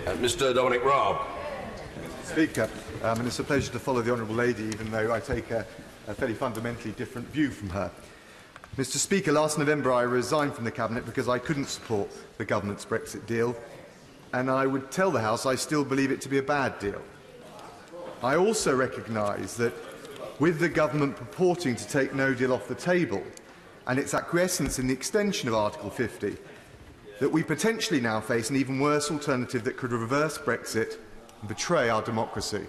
Mr. Dominic Raab. Speaker, and it's a pleasure to follow the Honourable Lady, even though I take a fairly fundamentally different view from her. Mr. Speaker, last November I resigned from the Cabinet because I couldn't support the government's Brexit deal, and I would tell the House I still believe it to be a bad deal. I also recognise that with the government purporting to take no deal off the table and its acquiescence in the extension of Article 50, that we potentially now face an even worse alternative that could reverse Brexit and betray our democracy.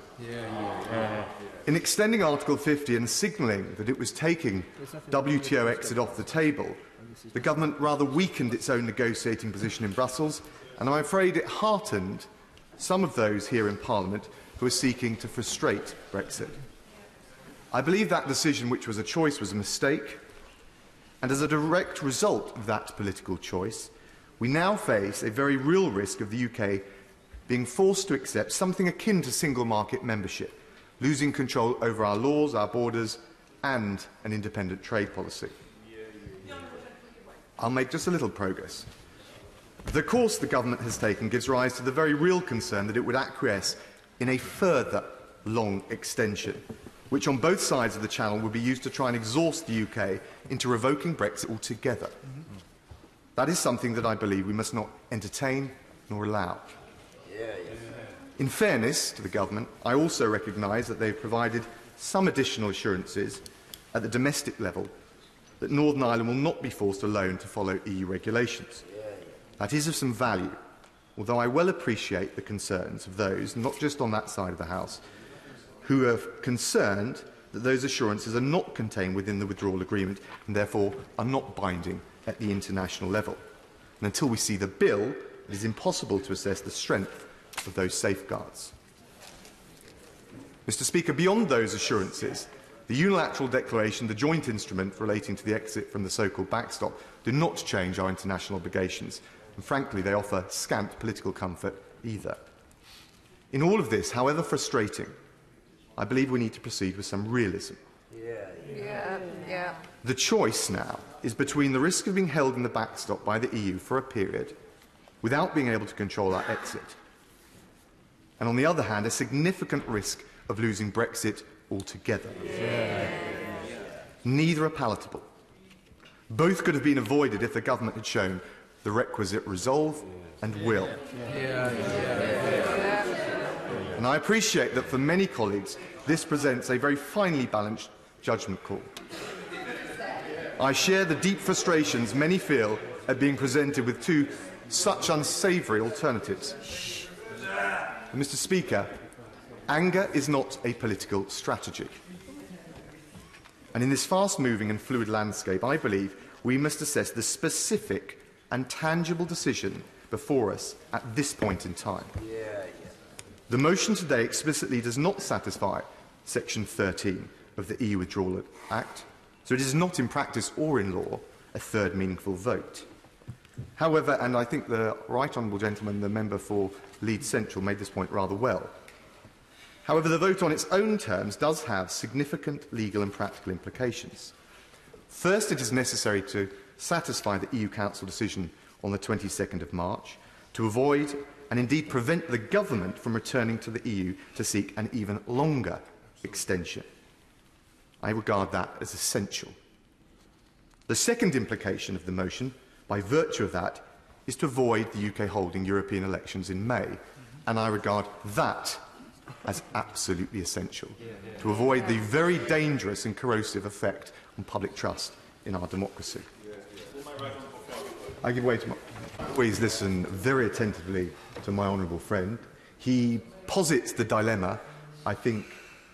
In extending Article 50 and signalling that it was taking WTO exit off the table, the government rather weakened its own negotiating position in Brussels, and I'm afraid it heartened some of those here in Parliament who are seeking to frustrate Brexit. I believe that decision, which was a choice, was a mistake, and as a direct result of that political choice, we now face a very real risk of the UK being forced to accept something akin to single market membership, losing control over our laws, our borders, and an independent trade policy. I'll make just a little progress. The course the government has taken gives rise to the very real concern that it would acquiesce in a further long extension, which on both sides of the Channel would be used to try and exhaust the UK into revoking Brexit altogether. That is something that I believe we must not entertain nor allow. In fairness to the government, I also recognise that they have provided some additional assurances at the domestic level that Northern Ireland will not be forced alone to follow EU regulations. That is of some value, although I well appreciate the concerns of those, not just on that side of the House, who are concerned that those assurances are not contained within the withdrawal agreement and therefore are not binding at the international level. And until we see the bill, it is impossible to assess the strength of those safeguards. Mr. Speaker, beyond those assurances, the unilateral declaration, the joint instrument relating to the exit from the so-called backstop, do not change our international obligations, and frankly they offer scant political comfort either. In all of this, however frustrating, I believe we need to proceed with some realism. The choice now is between the risk of being held in the backstop by the EU for a period without being able to control our exit, and on the other hand, a significant risk of losing Brexit altogether. Neither are palatable. Both could have been avoided if the government had shown the requisite resolve and will. And I appreciate that for many colleagues this presents a very finely balanced judgment call. I share the deep frustrations many feel at being presented with two such unsavoury alternatives. And Mr. Speaker, anger is not a political strategy. And in this fast-moving and fluid landscape, I believe we must assess the specific and tangible decision before us at this point in time. The motion today explicitly does not satisfy Section 13 of the EU Withdrawal Act, so it is not in practice or in law a third meaningful vote. However, and I think the right honourable gentleman, the member for Leeds Central, made this point rather well. However, the vote on its own terms does have significant legal and practical implications. First, it is necessary to satisfy the EU Council decision on the 22nd of March to avoid and indeed prevent the government from returning to the EU to seek an even longer extension. I regard that as essential. The second implication of the motion, by virtue of that, is to avoid the UK holding European elections in May, and I regard that as absolutely essential, to avoid the very dangerous and corrosive effect on public trust in our democracy. I give way to always listen very attentively to my honourable friend. He posits the dilemma, I think,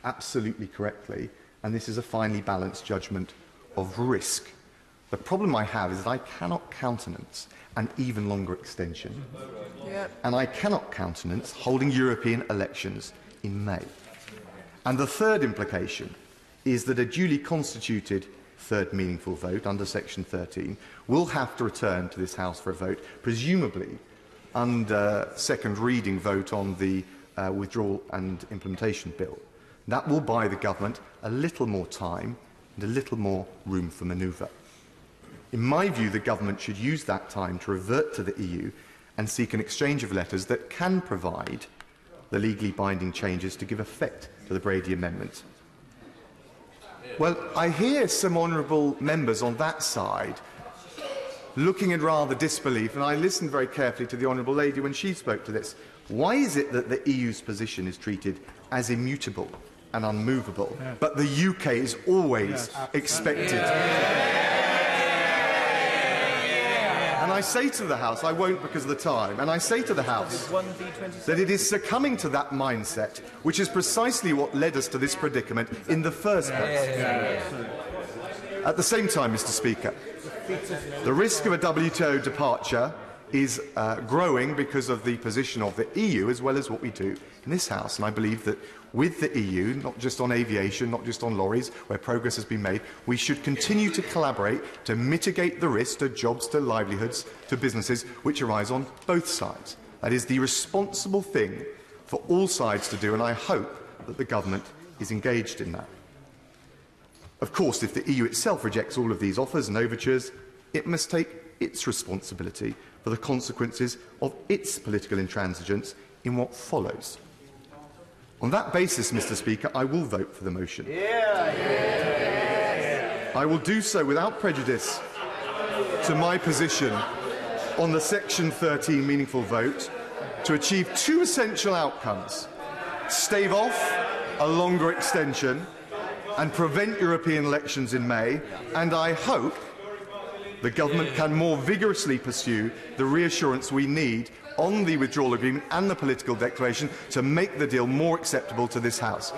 absolutely correctly, and this is a finely balanced judgment of risk. The problem I have is that I cannot countenance an even longer extension, and I cannot countenance holding European elections in May. And the third implication is that a duly constituted third meaningful vote under Section 13 will have to return to this House for a vote, presumably under second reading vote on the Withdrawal and Implementation Bill. That will buy the government a little more time and a little more room for manoeuvre. In my view, the government should use that time to revert to the EU and seek an exchange of letters that can provide the legally binding changes to give effect to the Brady Amendment. Well, I hear some honourable members on that side looking in rather disbelief, and I listened very carefully to the honourable lady when she spoke to this. Why is it that the EU's position is treated as immutable and unmovable, but the UK is always expected? And I say to the House, I won't because of the time, and I say to the House that it is succumbing to that mindset which is precisely what led us to this predicament in the first place. At the same time, Mr. Speaker, the risk of a WTO departure is growing because of the position of the EU as well as what we do in this House. And I believe that with the EU, not just on aviation, not just on lorries, where progress has been made, we should continue to collaborate to mitigate the risk to jobs, to livelihoods, to businesses which arise on both sides. That is the responsible thing for all sides to do, and I hope that the government is engaged in that. Of course, if the EU itself rejects all of these offers and overtures, it must take its responsibility for the consequences of its political intransigence in what follows. On that basis, Mr. Speaker, I will vote for the motion. I will do so without prejudice to my position on the Section 13 meaningful vote to achieve two essential outcomes: stave off a longer extension and prevent European elections in May, and I hope the government can more vigorously pursue the reassurance we need on the withdrawal agreement and the political declaration to make the deal more acceptable to this House.